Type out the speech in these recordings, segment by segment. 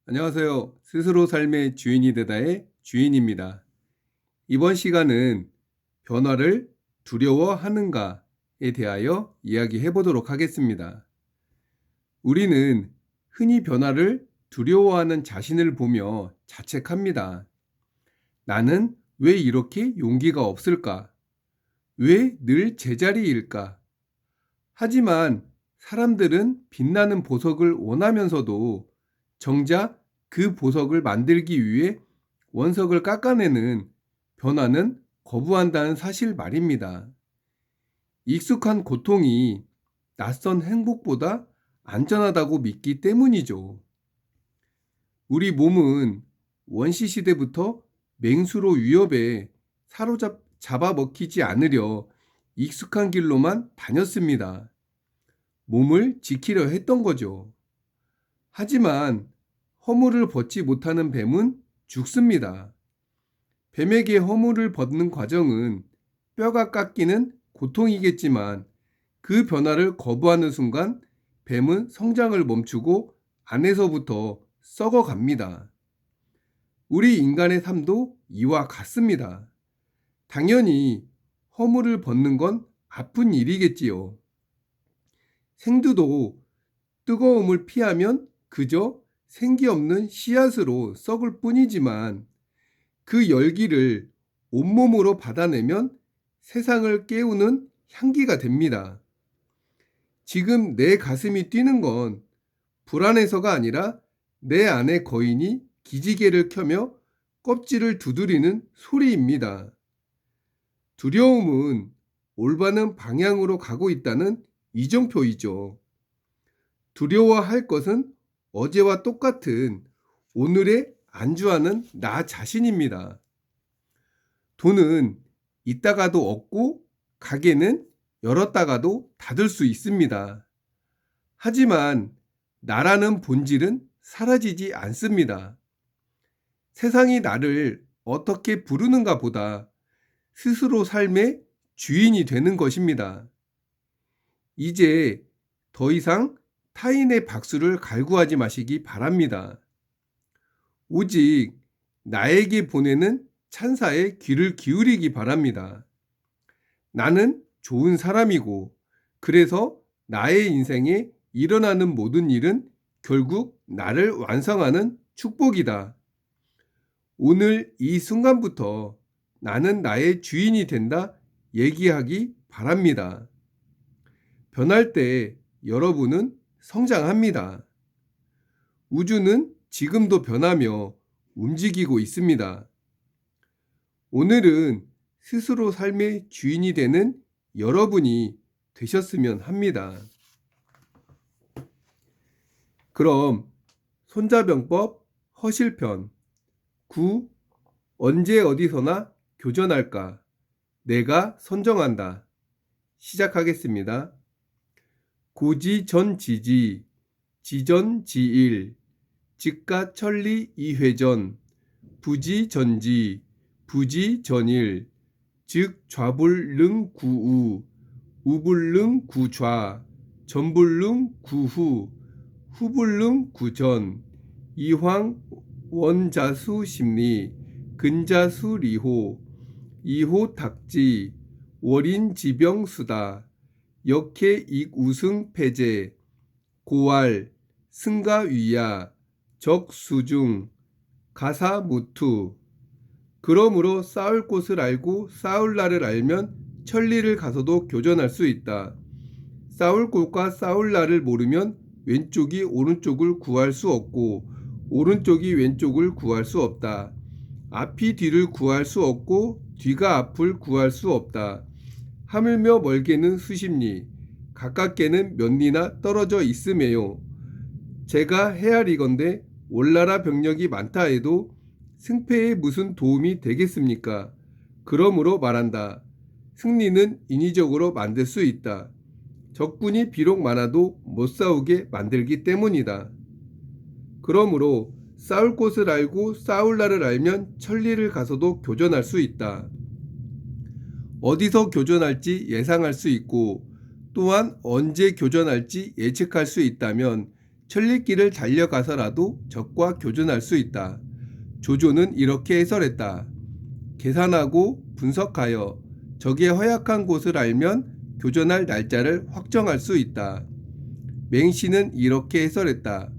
안녕하세요. 스스로 삶의 주인이 되다의 주인입니다. 이번 시간은 변화를 두려워하는가에 대하여 이야기해 보도록 하겠습니다. 우리는 흔히 변화를 두려워하는 자신을 보며 자책합니다. 나는 왜 이렇게 용기가 없을까? 왜 늘 제자리일까? 하지만 사람들은 빛나는 보석을 원하면서도 정작 그 보석을 만들기 위해 원석을 깎아내는 변화는 거부한다는 사실 말입니다. 익숙한 고통이 낯선 행복보다 안전하다고 믿기 때문이죠. 우리 몸은 원시 시대부터 맹수로 위협에 잡아먹히지 않으려 익숙한 길로만 다녔습니다. 몸을 지키려 했던 거죠. 하지만 허물을 벗지 못하는 뱀은 죽습니다. 뱀에게 허물을 벗는 과정은 뼈가 깎이는 고통이겠지만 그 변화를 거부하는 순간 뱀은 성장을 멈추고 안에서부터 썩어갑니다. 우리 인간의 삶도 이와 같습니다. 당연히 허물을 벗는 건 아픈 일이겠지요. 생두도 뜨거움을 피하면 그저 생기 없는 씨앗으로 썩을 뿐이지만 그 열기를 온몸으로 받아내면 세상을 깨우는 향기가 됩니다. 지금 내 가슴이 뛰는 건 불안해서가 아니라 내 안의 거인이 기지개를 켜며 껍질을 두드리는 소리입니다. 두려움은 올바른 방향으로 가고 있다는 이정표이죠. 두려워할 것은 어제와 똑같은 오늘에 안주하는 나 자신입니다. 돈은 있다가도 없고 가게는 열었다가도 닫을 수 있습니다. 하지만 나라는 본질은 사라지지 않습니다. 세상이 나를 어떻게 부르는가 보다 스스로 삶의 주인이 되는 것입니다. 이제 더 이상 타인의 박수를 갈구하지 마시기 바랍니다. 오직 나에게 보내는 찬사에 귀를 기울이기 바랍니다. 나는 좋은 사람이고, 그래서 나의 인생에 일어나는 모든 일은 결국 나를 완성하는 축복이다. 오늘 이 순간부터 나는 나의 주인이 된다 얘기하기 바랍니다. 변할 때 여러분은 성장합니다. 우주는 지금도 변하며 움직이고 있습니다. 오늘은 스스로 삶의 주인이 되는 여러분이 되셨으면 합니다. 그럼 손자병법 허실편 9. 언제 어디서나 교전할까? 내가 선정한다. 시작하겠습니다. 고지전지지, 지전지일, 직가천리 이회전, 부지전지, 부지전일, 즉 좌불능구우, 우불능구좌, 전불능구후, 후불능구전, 이황 원자수심리, 근자수리호, 이호탁지, 월인지병수다, 역해익우승패제, 고알, 승가위야, 적수중, 가사무투. 그러므로 싸울 곳을 알고 싸울 날을 알면 천리를 가서도 교전할 수 있다. 싸울 곳과 싸울 날을 모르면 왼쪽이 오른쪽을 구할 수 없고 오른쪽이 왼쪽을 구할 수 없다. 앞이 뒤를 구할 수 없고 뒤가 앞을 구할 수 없다. 하물며 멀게는 수십리, 가깝게는 몇 리나 떨어져 있음에요. 제가 헤아리건대 올나라 병력이 많다 해도 승패에 무슨 도움이 되겠습니까? 그러므로 말한다. 승리는 인위적으로 만들 수 있다. 적군이 비록 많아도 못 싸우게 만들기 때문이다. 그러므로 싸울 곳을 알고 싸울 날을 알면 천리를 가서도 교전할 수 있다. 어디서 교전할지 예상할 수 있고 또한 언제 교전할지 예측할 수 있다면 천리길을 달려가서라도 적과 교전할 수 있다. 조조는 이렇게 해설했다. 계산하고 분석하여 적의 허약한 곳을 알면 교전할 날짜를 확정할 수 있다. 맹씨는 이렇게 해설했다.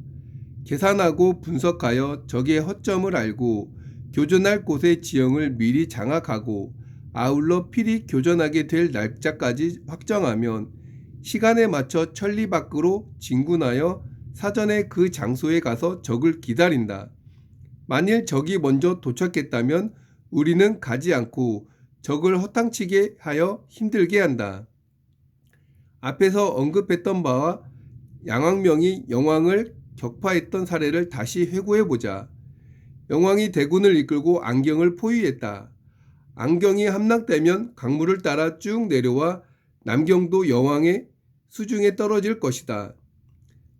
계산하고 분석하여 적의 허점을 알고 교전할 곳의 지형을 미리 장악하고 아울러 필히 교전하게 될 날짜까지 확정하면 시간에 맞춰 천리 밖으로 진군하여 사전에 그 장소에 가서 적을 기다린다. 만일 적이 먼저 도착했다면 우리는 가지 않고 적을 허탕치게 하여 힘들게 한다. 앞에서 언급했던 바와 양왕명이 영왕을 격파했던 사례를 다시 회고해보자. 영왕이 대군을 이끌고 안경을 포위했다. 안경이 함락되면 강물을 따라 쭉 내려와 남경도 영왕의 수중에 떨어질 것이다.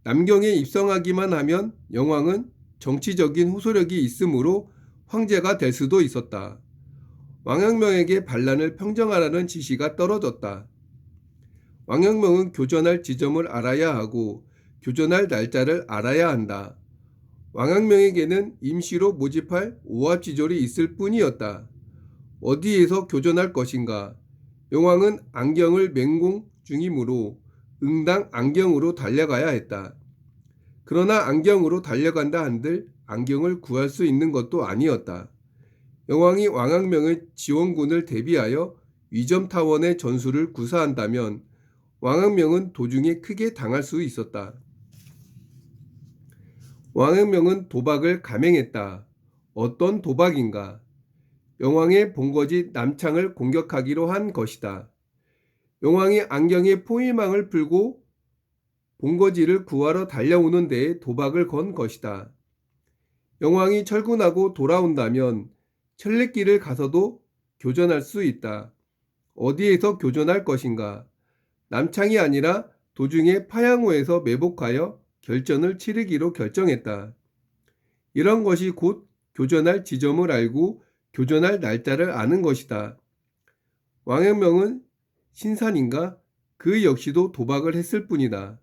남경에 입성하기만 하면 영왕은 정치적인 호소력이 있으므로 황제가 될 수도 있었다. 왕양명에게 반란을 평정하라는 지시가 떨어졌다. 왕양명은 교전할 지점을 알아야 하고 교전할 날짜를 알아야 한다. 왕양명에게는 임시로 모집할 오합지졸이 있을 뿐이었다. 어디에서 교전할 것인가? 영왕은 안경을 맹공 중이므로 응당 안경으로 달려가야 했다. 그러나 안경으로 달려간다 한들 안경을 구할 수 있는 것도 아니었다. 영왕이 왕양명의 지원군을 대비하여 위점타원의 전술을 구사한다면 왕양명은 도중에 크게 당할 수 있었다. 왕양명은 도박을 감행했다. 어떤 도박인가? 영왕의 본거지 남창을 공격하기로 한 것이다. 영왕이 안경의 포위망을 풀고 본거지를 구하러 달려오는 데에 도박을 건 것이다. 영왕이 철군하고 돌아온다면 천리길을 가서도 교전할 수 있다. 어디에서 교전할 것인가? 남창이 아니라 도중에 파양호에서 매복하여 결전을 치르기로 결정했다. 이런 것이 곧 교전할 지점을 알고 교전할 날짜를 아는 것이다. 왕양명은 신산인가? 그 역시도 도박을 했을 뿐이다.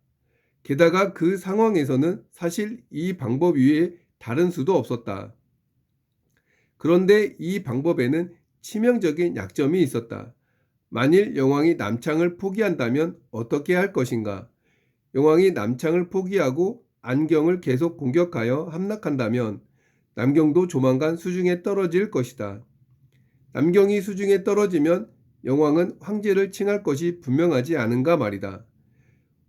게다가 그 상황에서는 사실 이 방법 외에 다른 수도 없었다. 그런데 이 방법에는 치명적인 약점이 있었다. 만일 영왕이 남창을 포기한다면 어떻게 할 것인가? 영왕이 남창을 포기하고 안경을 계속 공격하여 함락한다면 남경도 조만간 수중에 떨어질 것이다. 남경이 수중에 떨어지면 영왕은 황제를 칭할 것이 분명하지 않은가 말이다.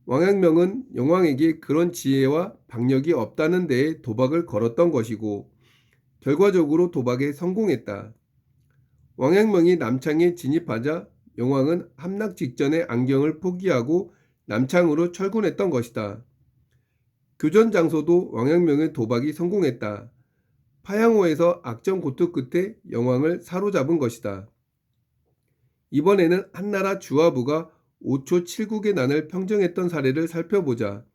왕양명은 영왕에게 그런 지혜와 박력이 없다는 데에 도박을 걸었던 것이고 결과적으로 도박에 성공했다. 왕양명이 남창에 진입하자 영왕은 함락 직전에 안경을 포기하고 남창으로 철군했던 것이다. 교전 장소도 왕양명의 도박이 성공했다. 파양호에서 악전고투 끝에 영왕을 사로잡은 것이다. 이번에는 한나라 주화부가 5초 7국의 난을 평정했던 사례를 살펴보자.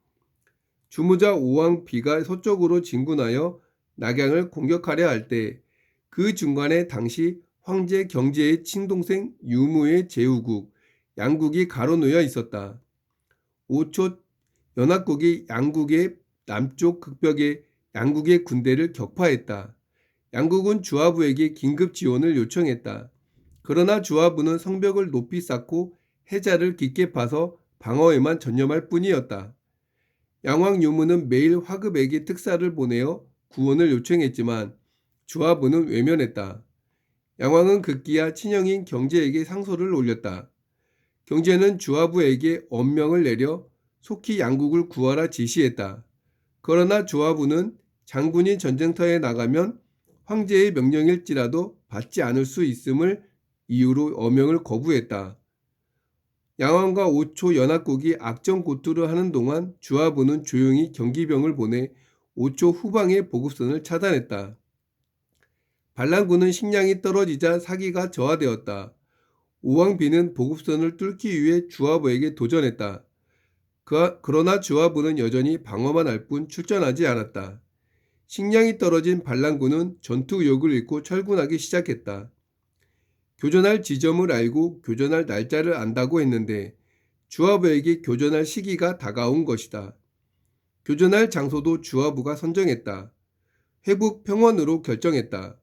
주무자 오왕비가 서쪽으로 진군하여 낙양을 공격하려 할 때 그 중간에 당시 황제 경제의 친동생 유무의 제후국 양국이 가로놓여 있었다. 5초 연합국이 양국의 남쪽 극벽에 양국의 군대를 격파했다. 양국은 주화부에게 긴급 지원을 요청했다. 그러나 주화부는 성벽을 높이 쌓고 해자를 깊게 파서 방어에만 전념할 뿐이었다. 양왕 유무는 매일 화급에게 특사를 보내어 구원을 요청했지만 주화부는 외면했다. 양왕은 급기야 친형인 경제에게 상소를 올렸다. 경제는 주화부에게 엄명을 내려 속히 양국을 구하라 지시했다. 그러나 주화부는 장군이 전쟁터에 나가면 황제의 명령일지라도 받지 않을 수 있음을 이유로 엄명을 거부했다. 양왕과 5초 연합국이 악전고투를 하는 동안 주화부는 조용히 경기병을 보내 5초 후방의 보급선을 차단했다. 반란군은 식량이 떨어지자 사기가 저하되었다. 오왕비는 보급선을 뚫기 위해 주화부에게 도전했다. 그러나 주화부는 여전히 방어만 할 뿐 출전하지 않았다. 식량이 떨어진 반란군은 전투 의욕을 잃고 철군하기 시작했다. 교전할 지점을 알고 교전할 날짜를 안다고 했는데 주화부에게 교전할 시기가 다가온 것이다. 교전할 장소도 주하부가 선정했다. 회북 평원으로 결정했다.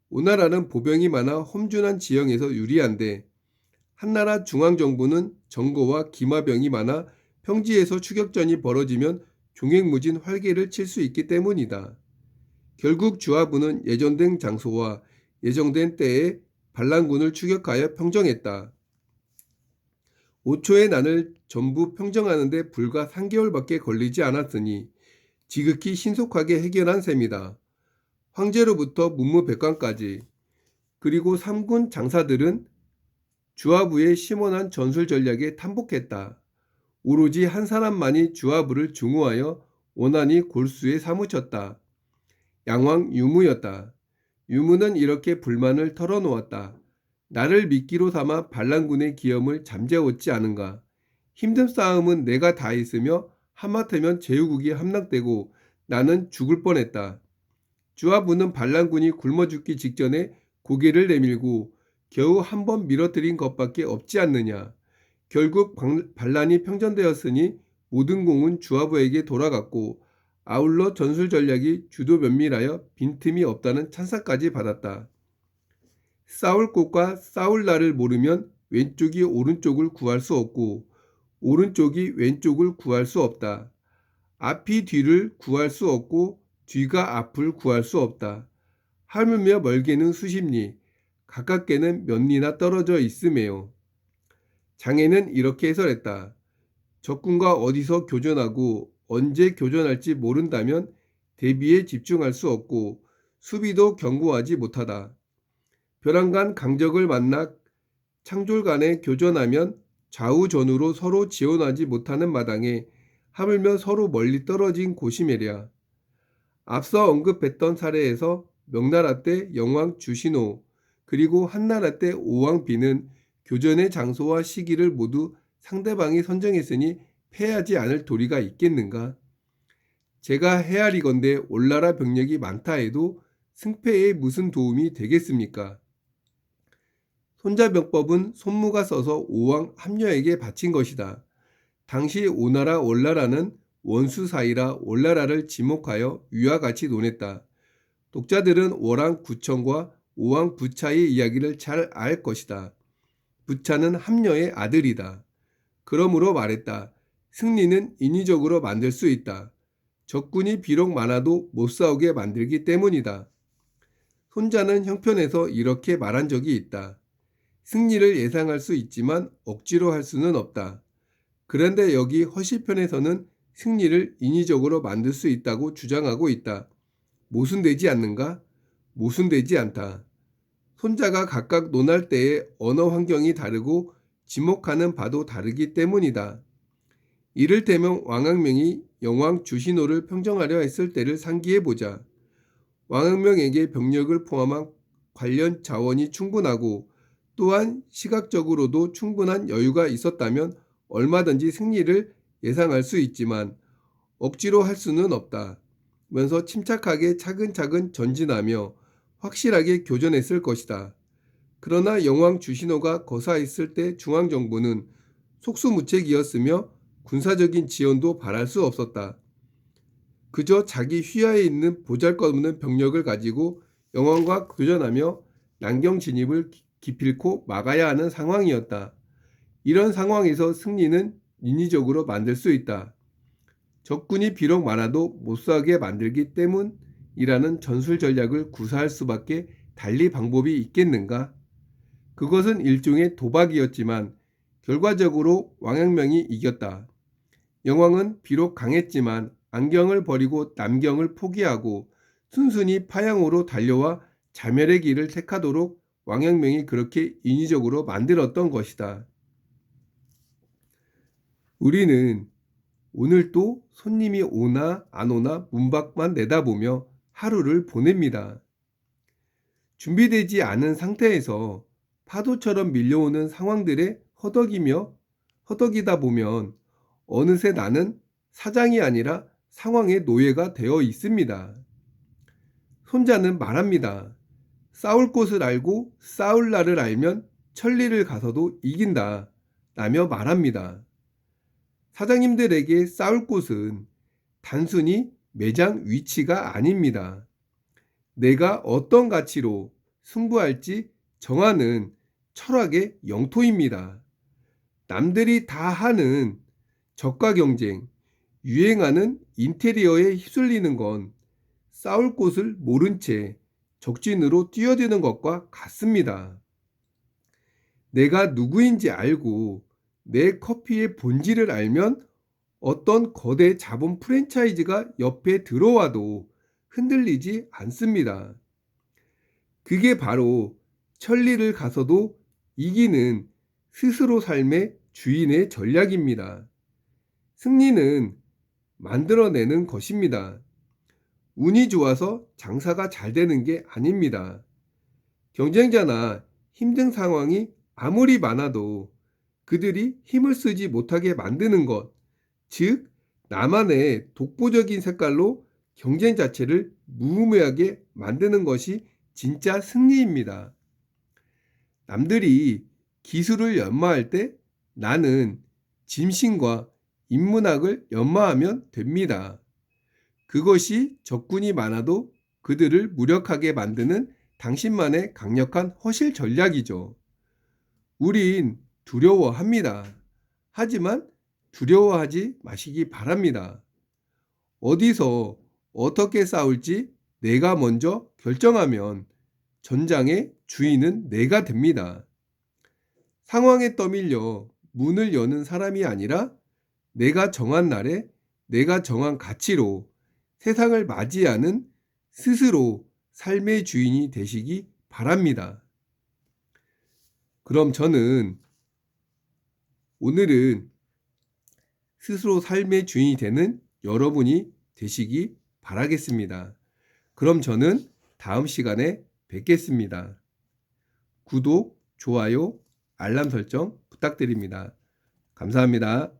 오나라는 보병이 많아 험준한 지형에서 유리한데 한나라 중앙정부는 정거와 기마병이 많아 평지에서 추격전이 벌어지면 종횡무진 활개를 칠 수 있기 때문이다. 결국 주하부는 예정된 장소와 예정된 때에 반란군을 추격하여 평정했다. 5초의 난을 전부 평정하는데 불과 3개월밖에 걸리지 않았으니 지극히 신속하게 해결한 셈이다. 황제로부터 문무백관까지 그리고 3군 장사들은 주하부의 심원한 전술 전략에 탐복했다. 오로지 한 사람만이 주하부를 중후하여 원한이 골수에 사무쳤다. 양왕 유무였다. 유무는 이렇게 불만을 털어놓았다. 나를 미끼로 삼아 반란군의 기염을 잠재웠지 않은가. 힘든 싸움은 내가 다 했으며 하마터면 제후국이 함락되고 나는 죽을 뻔했다. 주하부는 반란군이 굶어 죽기 직전에 고개를 내밀고 겨우 한 번 밀어뜨린 것밖에 없지 않느냐. 결국 반란이 평정되었으니 모든 공은 주하부에게 돌아갔고 아울러 전술 전략이 주도 면밀하여 빈틈이 없다는 찬사까지 받았다. 싸울 곳과 싸울 날을 모르면 왼쪽이 오른쪽을 구할 수 없고 오른쪽이 왼쪽을 구할 수 없다. 앞이 뒤를 구할 수 없고 뒤가 앞을 구할 수 없다. 하물며 멀게는 수십 리, 가깝게는 몇 리나 떨어져 있음에요. 장애는 이렇게 해설했다. 적군과 어디서 교전하고 언제 교전할지 모른다면 대비에 집중할 수 없고 수비도 견고하지 못하다. 벼랑간 강적을 만나 창졸간에 교전하면 좌우전으로 서로 지원하지 못하는 마당에 하물며 서로 멀리 떨어진 곳이매랴. 앞서 언급했던 사례에서 명나라 때 영왕 주신호 그리고 한나라 때 오왕 비는 교전의 장소와 시기를 모두 상대방이 선정했으니 패하지 않을 도리가 있겠는가? 제가 헤아리건대 올나라 병력이 많다 해도 승패에 무슨 도움이 되겠습니까? 손자병법은 손무가 써서 오왕 합녀에게 바친 것이다. 당시 오나라 올나라는 원수 사이라 올나라를 지목하여 위와 같이 논했다. 독자들은 월왕 구청과 오왕 부차의 이야기를 잘 알 것이다. 부차는 합녀의 아들이다. 그러므로 말했다. 승리는 인위적으로 만들 수 있다. 적군이 비록 많아도 못 싸우게 만들기 때문이다. 손자는 형편에서 이렇게 말한 적이 있다. 승리를 예상할 수 있지만 억지로 할 수는 없다. 그런데 여기 허시편에서는 승리를 인위적으로 만들 수 있다고 주장하고 있다. 모순되지 않는가? 모순되지 않다. 손자가 각각 논할 때의 언어 환경이 다르고 지목하는 바도 다르기 때문이다. 이를테면 왕학명이 영왕 주신호를 평정하려 했을 때를 상기해보자. 왕학명에게 병력을 포함한 관련 자원이 충분하고 또한 시각적으로도 충분한 여유가 있었다면 얼마든지 승리를 예상할 수 있지만 억지로 할 수는 없다. 면서 침착하게 차근차근 전진하며 확실하게 교전했을 것이다. 그러나 영왕 주신호가 거사했을 때 중앙정부는 속수무책이었으며 군사적인 지원도 바랄 수 없었다. 그저 자기 휘하에 있는 보잘것없는 병력을 가지고 영왕과 교전하며 난경 진입을 기필코 막아야 하는 상황이었다. 이런 상황에서 승리는 인위적으로 만들 수 있다. 적군이 비록 많아도 못싸게 만들기 때문이라는 전술 전략을 구사할 수밖에 달리 방법이 있겠는가? 그것은 일종의 도박이었지만 결과적으로 왕양명이 이겼다. 영왕은 비록 강했지만 안경을 버리고 남경을 포기하고 순순히 파양으로 달려와 자멸의 길을 택하도록 왕양명이 그렇게 인위적으로 만들었던 것이다. 우리는 오늘 또 손님이 오나 안 오나 문 밖만 내다보며 하루를 보냅니다. 준비되지 않은 상태에서 파도처럼 밀려오는 상황들에 허덕이다 보면 어느새 나는 사장이 아니라 상황의 노예가 되어 있습니다. 손자는 말합니다. 싸울 곳을 알고 싸울 날을 알면 천리를 가서도 이긴다 라며 말합니다. 사장님들에게 싸울 곳은 단순히 매장 위치가 아닙니다. 내가 어떤 가치로 승부할지 정하는 철학의 영토입니다. 남들이 다 하는 저가 경쟁, 유행하는 인테리어에 휩쓸리는 건 싸울 곳을 모른 채 적진으로 뛰어드는 것과 같습니다. 내가 누구인지 알고 내 커피의 본질을 알면 어떤 거대 자본 프랜차이즈가 옆에 들어와도 흔들리지 않습니다. 그게 바로 천리를 가서도 이기는 스스로 삶의 주인의 전략입니다. 승리는 만들어내는 것입니다. 운이 좋아서 장사가 잘 되는 게 아닙니다. 경쟁자나 힘든 상황이 아무리 많아도 그들이 힘을 쓰지 못하게 만드는 것, 즉, 나만의 독보적인 색깔로 경쟁 자체를 무의미하게 만드는 것이 진짜 승리입니다. 남들이 기술을 연마할 때 나는 짐승과 인문학을 연마하면 됩니다. 그것이 적군이 많아도 그들을 무력하게 만드는 당신만의 강력한 허실 전략이죠. 우린 두려워합니다. 하지만 두려워하지 마시기 바랍니다. 어디서 어떻게 싸울지 내가 먼저 결정하면 전장의 주인은 내가 됩니다. 상황에 떠밀려 문을 여는 사람이 아니라 내가 정한 날에 내가 정한 가치로 세상을 맞이하는 스스로 삶의 주인이 되시기 바랍니다. 그럼 저는 오늘은 스스로 삶의 주인이 되는 여러분이 되시기 바라겠습니다. 그럼 저는 다음 시간에 뵙겠습니다. 구독, 좋아요, 알람 설정 부탁드립니다. 감사합니다.